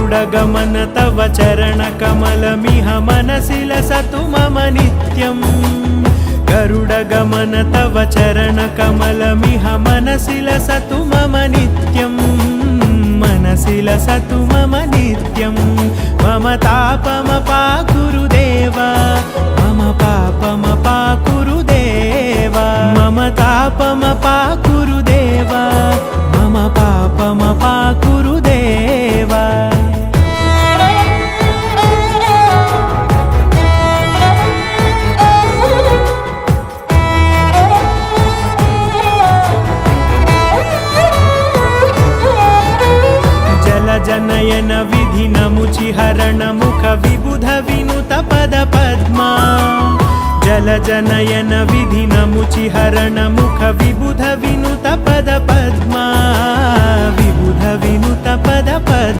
गरुडगमन तव चरणकमलमिह मनसि लसतु मम नित्यम् गरुडगमन तव चरणकमलमिह मनसि लसतु मम नित्यम् मनसि लसतु मम नित्यम् मम तापमपाकुरुदेव मम पापमपाकुरुदेव मम तापमपाकुरुदेव मम पापमपाकुरुदेव जनयन विधिनमुचिहरण मुख विबुध विनुत पद पद्मा जलजनयन विधिनमुचिहरण मुख विबुध विनुत पद पद्मा विबुध विनुत पद पद्मा।